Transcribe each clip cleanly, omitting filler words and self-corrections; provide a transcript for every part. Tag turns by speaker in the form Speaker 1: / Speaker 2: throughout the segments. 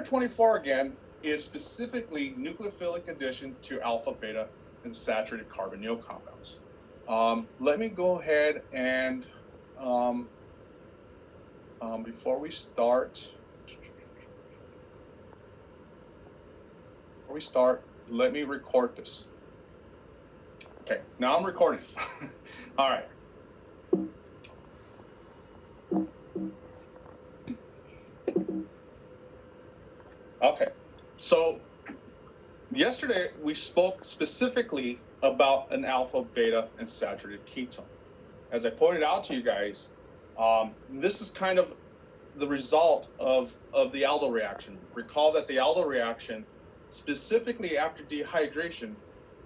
Speaker 1: Chap-24 again is specifically nucleophilic addition to alpha, beta, and saturated carbonyl compounds. Let me go ahead and before we start, let me record this. Okay, now I'm recording. All right. Okay, so yesterday we spoke specifically about an alpha, beta, and saturated ketone. As I pointed out to you guys, this is kind of the result of the aldol reaction. Recall that the aldol reaction, specifically after dehydration,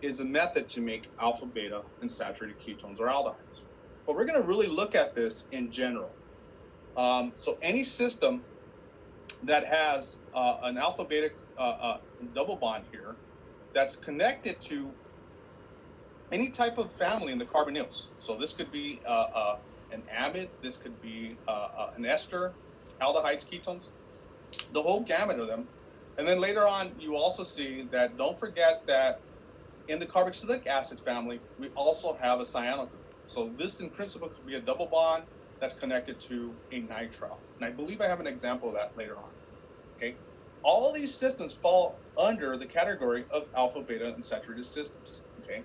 Speaker 1: is a method to make alpha, beta, and saturated ketones or aldehydes. But we're going to really look at this in general. So any system that has an alpha beta double bond here that's connected to any type of family in the carbonyls. So this could be an amide, this could be an ester, aldehydes, ketones, the whole gamut of them. And then later on, you also see that, don't forget that in the carboxylic acid family, we also have a cyano group. So this in principle could be a double bond that's connected to a nitrile. And I believe I have an example of that later on. Okay, all of these systems fall under the category of alpha, beta, and saturated systems. Okay,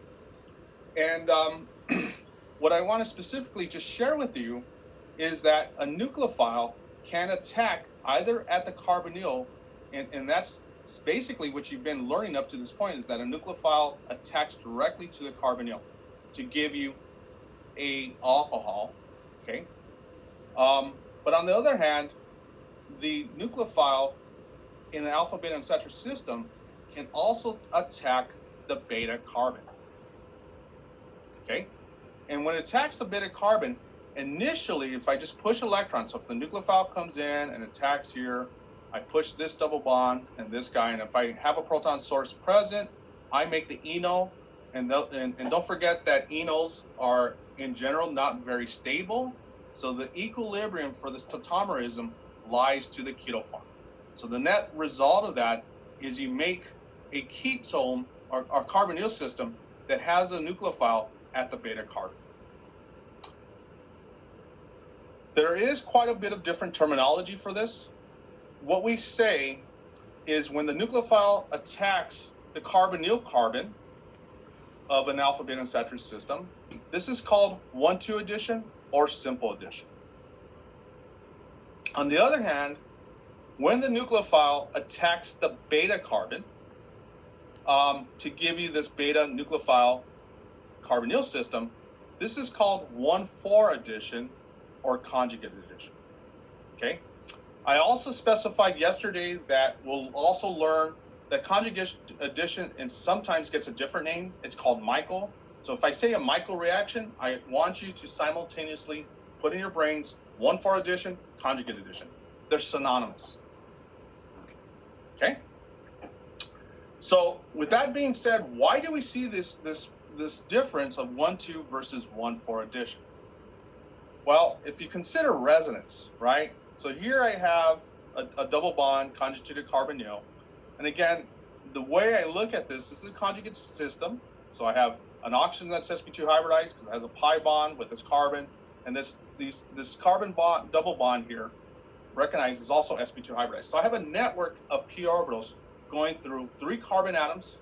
Speaker 1: and what I want to specifically just share with you is that a nucleophile can attack either at the carbonyl, and that's basically what you've been learning up to this point, is that a nucleophile attacks directly to the carbonyl to give you a alcohol. Okay, but on the other hand, the nucleophile in an alpha, beta, and saturated system can also attack the beta carbon. Okay, and when it attacks the beta carbon, initially, if I just push electrons, so if the nucleophile comes in and attacks here, I push this double bond and this guy, and if I have a proton source present, I make the enol, and don't forget that enols are in general not very stable, so the equilibrium for this tautomerism lies to the keto form. So the net result of that is you make a ketone or carbonyl system that has a nucleophile at the beta carbon. There is quite a bit of different terminology for this. What we say is when the nucleophile attacks the carbonyl carbon of an alpha, beta, and saturated system, this is called 1,2 addition or simple addition. On the other hand, when the nucleophile attacks the beta carbon to give you this beta nucleophile carbonyl system, this is called 1,4 addition or conjugate addition. Okay. I also specified yesterday that we'll also learn that conjugate addition and sometimes gets a different name. It's called Michael. So if I say a Michael reaction, I want you to simultaneously put in your brains 1,4 addition, conjugate addition. They're synonymous. Okay. So with that being said, why do we see this difference of 1,2 versus 1,4 addition? Well, if you consider resonance, right? So here I have a double bond conjugated carbonyl. And again, the way I look at this is a conjugate system. So I have an oxygen that's sp2 hybridized because it has a pi bond with this carbon. And this carbon bond, double bond here, recognized is also sp2 hybridized. So I have a network of p orbitals going through 3 carbon atoms,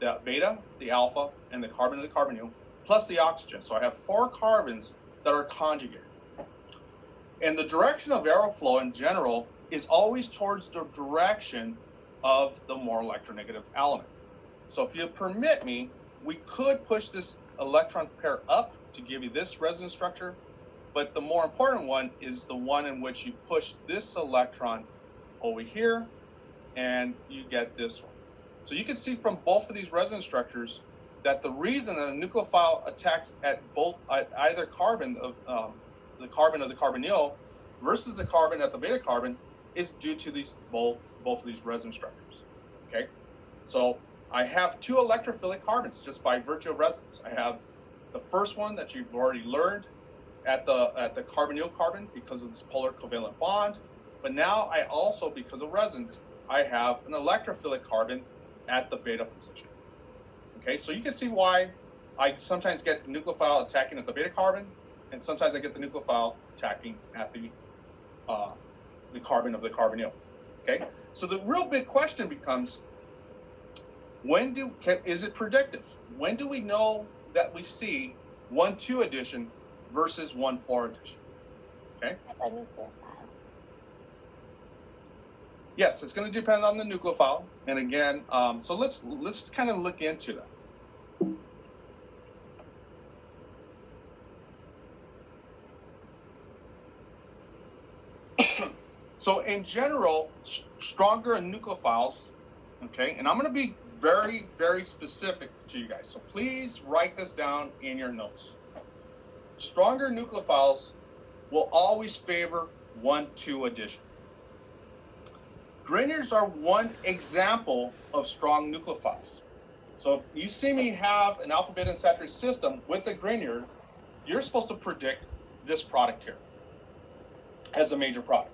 Speaker 1: the beta, the alpha, and the carbon of the carbonyl, plus the oxygen. So I have 4 carbons that are conjugated. And the direction of aeroflow in general is always towards the direction of the more electronegative element. So if you permit me, we could push this electron pair up to give you this resonance structure, but the more important one is the one in which you push this electron over here and you get this one. So you can see from both of these resonance structures that the reason that a nucleophile attacks at either carbon of the carbon of the carbonyl versus the carbon at the beta carbon is due to these both of these resonance structures. Okay, so I have 2 electrophilic carbons just by virtue of resonance. I have the first one that you've already learned at the carbonyl carbon because of this polar covalent bond, but now I also, because of resins, I have an electrophilic carbon at the beta position. Okay, so you can see why I sometimes get the nucleophile attacking at the beta carbon, and sometimes I get the nucleophile attacking at the carbon of the carbonyl. Okay, so the real big question becomes, is it predictive? When do we know that we see 1,2 addition versus 1,4 addition? Okay. Yes, it's going to depend on the nucleophile, and again, so let's kind of look into that. So in general, stronger nucleophiles, okay, and I'm going to be very, very specific to you guys, so please write this down in your notes. Stronger nucleophiles will always favor 1,2 addition. Grignards are one example of strong nucleophiles. So if you see me have an alpha beta unsaturated system with a Grignard, you're supposed to predict this product here as a major product.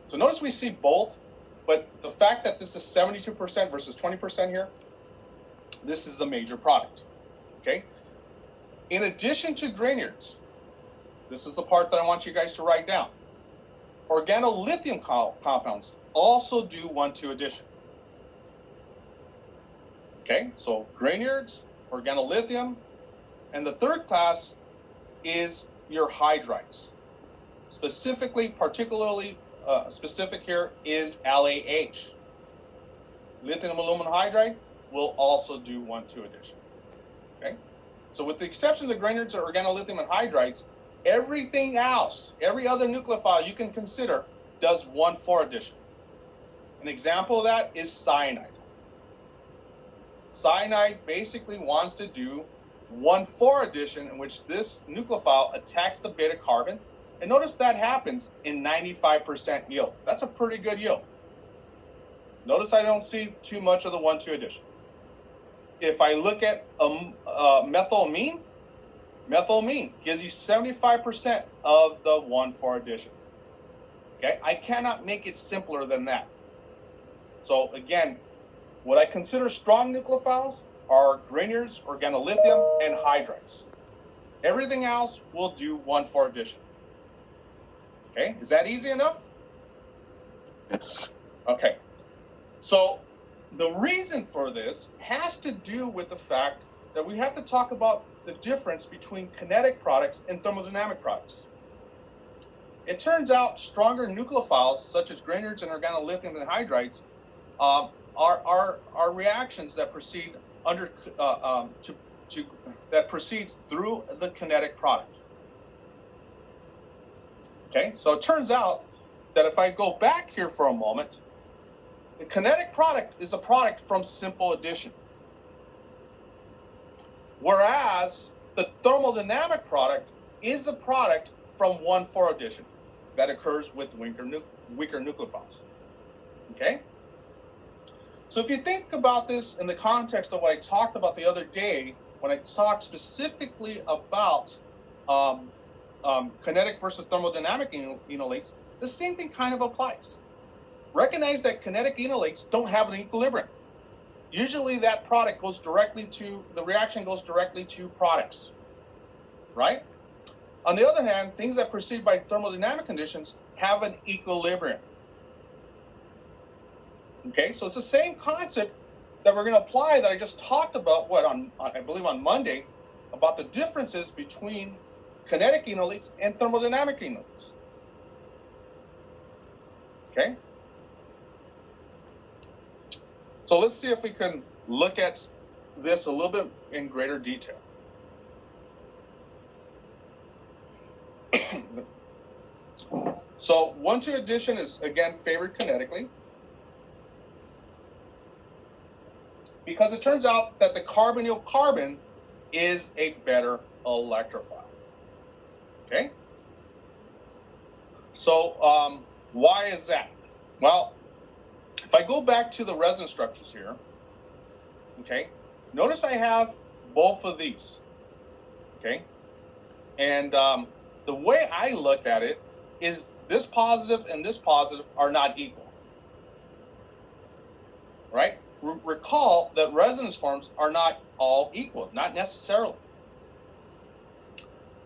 Speaker 1: So notice we see both, but the fact that this is 72% versus 20% here, this is the major product, okay? In addition to Grignards, this is the part that I want you guys to write down. Organolithium compounds also do 1,2 addition. Okay, so Grignards, organolithium, and the third class is your hydrides. Particularly specific here is LAH. Lithium aluminum hydride will also do 1,2 addition. Okay, so with the exception of the Grignards, organolithium, and hydrides, everything else, every other nucleophile you can consider does 1,4 addition. An example of that is cyanide. Cyanide basically wants to do 1,4 addition, in which this nucleophile attacks the beta carbon. And notice that happens in 95% yield. That's a pretty good yield. Notice I don't see too much of the 1,2 addition. If I look at methylamine, methylamine gives you 75% of the 1,4 addition. Okay, I cannot make it simpler than that. So again, what I consider strong nucleophiles are Grignards, organolithium, and hydrides. Everything else will do 1,4 addition. Okay, is that easy enough?
Speaker 2: Yes.
Speaker 1: Okay, so the reason for this has to do with the fact that we have to talk about the difference between kinetic products and thermodynamic products. It turns out stronger nucleophiles, such as Grignards and organolithium and hydrides, are reactions that proceed that proceeds through the kinetic product. Okay, so it turns out that if I go back here for a moment, the kinetic product is a product from simple addition, whereas the thermodynamic product is a product from 1,4 addition that occurs with weaker nucleophiles. Okay? So if you think about this in the context of what I talked about the other day, when I talked specifically about kinetic versus thermodynamic enolates, the same thing kind of applies. Recognize that kinetic enolates don't have an equilibrium. Usually that product goes directly to, the reaction goes directly to products, right? On the other hand, things that proceed by thermodynamic conditions have an equilibrium. Okay, so it's the same concept that we're going to apply that I just talked about, I believe on Monday, about the differences between kinetic enolates and thermodynamic enolates. Okay? So let's see if we can look at this a little bit in greater detail. So 1,2 addition is, again, favored kinetically, because it turns out that the carbonyl carbon is a better electrophile. Okay? So why is that? Well, if I go back to the resin structures here, okay, notice I have both of these, okay? And the way I look at it is this positive and this positive are not equal, right? Recall that resonance forms are not all equal, not necessarily.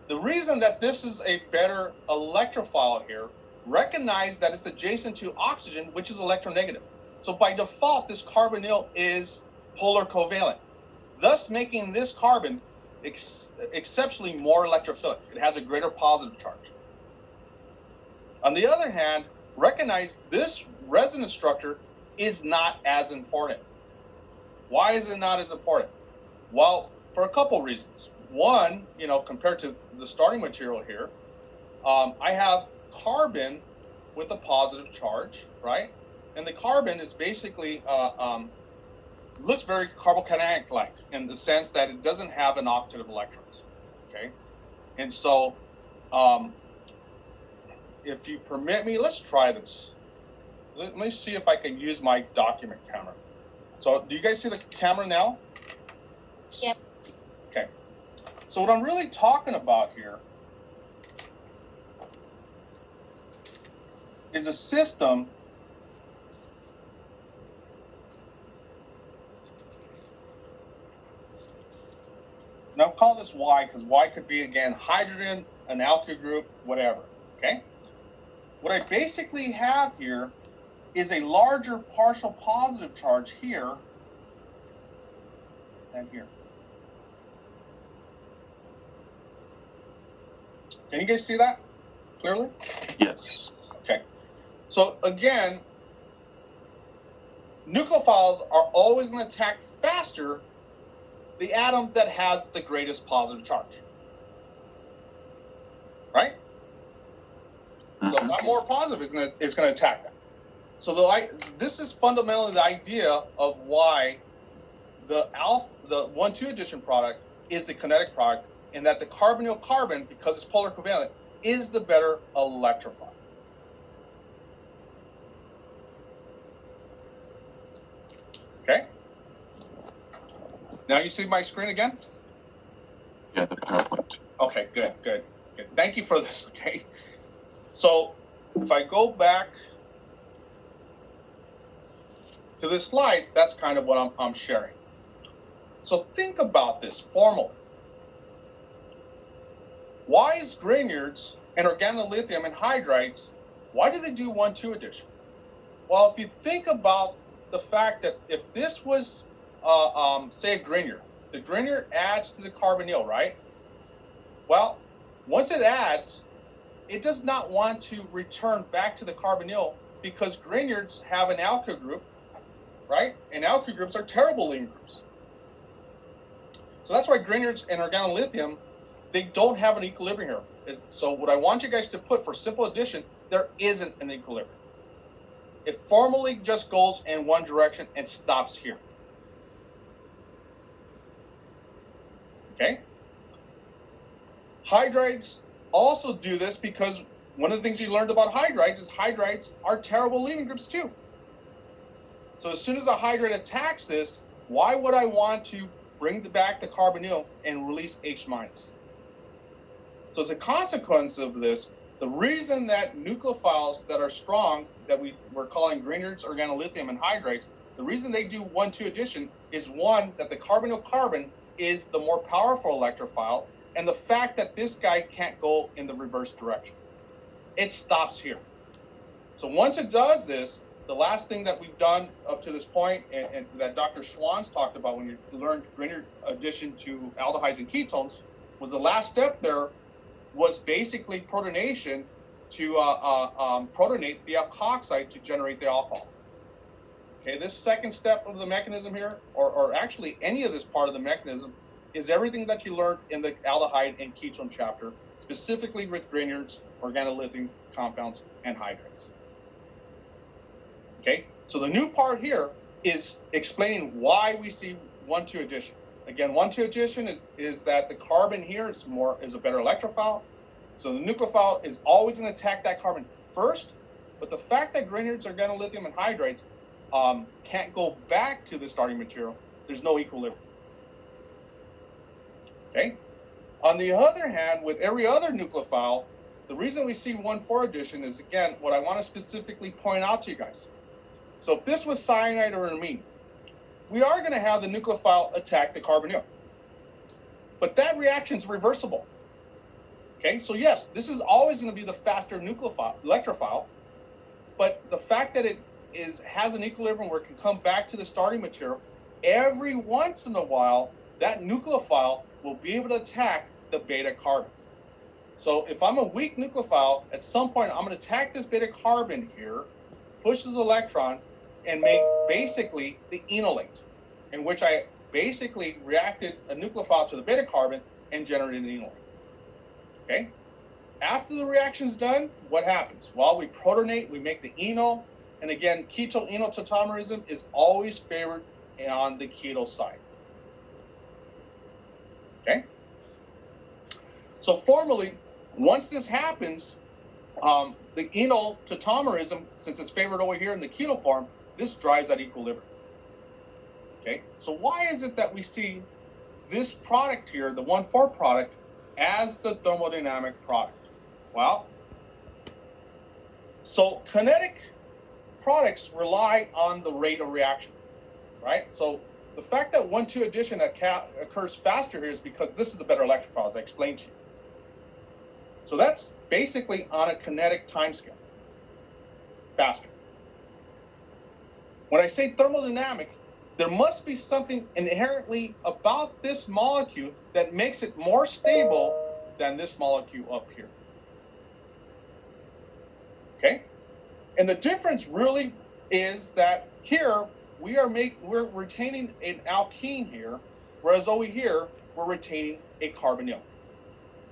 Speaker 1: The reason that this is a better electrophile here, recognize that it's adjacent to oxygen, which is electronegative. So by default, this carbonyl is polar covalent, thus making this carbon exceptionally more electrophilic. It has a greater positive charge. On the other hand, recognize this resonance structure is not as important. Why is it not as important? Well, for a couple reasons. One, compared to the starting material here, I have carbon with a positive charge, right? And the carbon is basically looks very carbocation-like in the sense that it doesn't have an octet of electrons, okay? And so, if you permit me, let's try this. Let me see if I can use my document camera. So, do you guys see the camera now?
Speaker 3: Yep.
Speaker 1: Okay. So what I'm really talking about here is a system and I'll call this Y because Y could be, again, hydrogen, an alkyl group, whatever, okay? What I basically have here is a larger partial positive charge here than here. Can you guys see that clearly?
Speaker 2: Yes.
Speaker 1: Okay. So again, nucleophiles are always going to attack faster the atom that has the greatest positive charge. Right? So if I'm more positive, it's going to attack that. So this is fundamentally the idea of why the 1,2 addition product is the kinetic product, and that the carbonyl carbon, because it's polar covalent, is the better electrophile. Okay? Now you see my screen again?
Speaker 2: Yeah, the PowerPoint.
Speaker 1: Okay, good. Thank you for this, okay? So if I go back to this slide, that's kind of what I'm sharing. So think about this formally. Why is Grignards and organolithium and hydrides, why do they do 1,2 addition? Well, if you think about the fact that if this was, say, a Grignard, the Grignard adds to the carbonyl, right? Well, once it adds, it does not want to return back to the carbonyl because Grignards have an alkyl group, right? And alkyl groups are terrible lean groups. So that's why Grignards and organolithium, they don't have an equilibrium here. So what I want you guys to put for simple addition, there isn't an equilibrium. It formally just goes in one direction and stops here. Okay? Hydrides also do this because one of the things you learned about hydrides is hydrides are terrible leaving groups too. So as soon as a hydride attacks this, why would I want to bring back the carbonyl and release H minus? So as a consequence of this, the reason that nucleophiles that are strong, that we're calling Grignards, organolithium, and hydrides, the reason they do 1,2 addition is one, that the carbonyl carbon is the more powerful electrophile, and the fact that this guy can't go in the reverse direction. It stops here. So once it does this, the last thing that we've done up to this point, and that Dr. Schwann's talked about when you learned Grignard addition to aldehydes and ketones, was the last step there was basically protonation to protonate the alkoxide to generate the alcohol. Okay, this second step of the mechanism here, or actually any of this part of the mechanism, is everything that you learned in the aldehyde and ketone chapter, specifically with Grignards, organolithium compounds, and hydrides. Okay, so the new part here is explaining why we see 1,2 addition. Again, 1,2 addition is that the carbon here is a better electrophile. So the nucleophile is always going to attack that carbon first, but the fact that Grignards, organolithium, and hydrides can't go back to the starting material, there's no equilibrium. Okay. On the other hand, with every other nucleophile, the reason we see 1,4 addition is, again, what I want to specifically point out to you guys. So if this was cyanide or amine, we are going to have the nucleophile attack the carbonyl. But that reaction is reversible. Okay, so yes, this is always going to be the faster electrophile, but the fact that it has an equilibrium where it can come back to the starting material, every once in a while, that nucleophile will be able to attack the beta carbon. So if I'm a weak nucleophile, at some point I'm going to attack this beta carbon here, push this electron, and make basically the enolate, in which I basically reacted a nucleophile to the beta carbon and generated an enolate. Okay? After the reaction's done, what happens? Well, we protonate, we make the enol, and again, keto-enol tautomerism is always favored on the keto side. Okay? So formally, once this happens, the enol tautomerism, since it's favored over here in the keto form, this drives that equilibrium. Okay? So why is it that we see this product here, the 1,4 product, as the thermodynamic product? Well, so kinetic products rely on the rate of reaction, right? So the fact that 1,2 addition occurs faster here is because this is the better electrophile, as I explained to you. So that's basically on a kinetic timescale, faster. When I say thermodynamic, there must be something inherently about this molecule that makes it more stable than this molecule up here. Okay? And the difference really is that here we're retaining an alkene here, whereas over here we're retaining a carbonyl.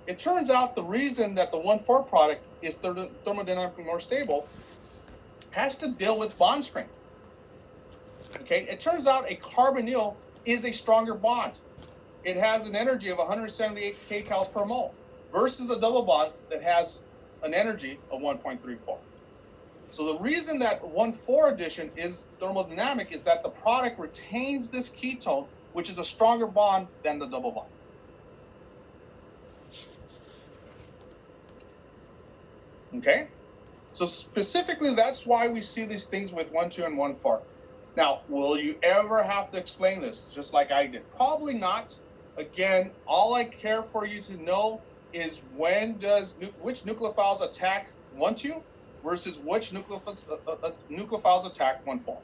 Speaker 1: It turns out the reason that the 1,4 product is thermodynamically more stable has to deal with bond strength. Okay, it turns out a carbonyl is a stronger bond. It has an energy of 178 kcals per mole versus a double bond that has an energy of 1.34. So the reason that 1,4 addition is thermodynamic is that the product retains this ketone, which is a stronger bond than the double bond. Okay, so specifically that's why we see these things with 1,2 and 1,4. Now, will you ever have to explain this just like I did? Probably not. Again, all I care for you to know is which nucleophiles attack 1,2 versus which nucleophiles attack 1,4.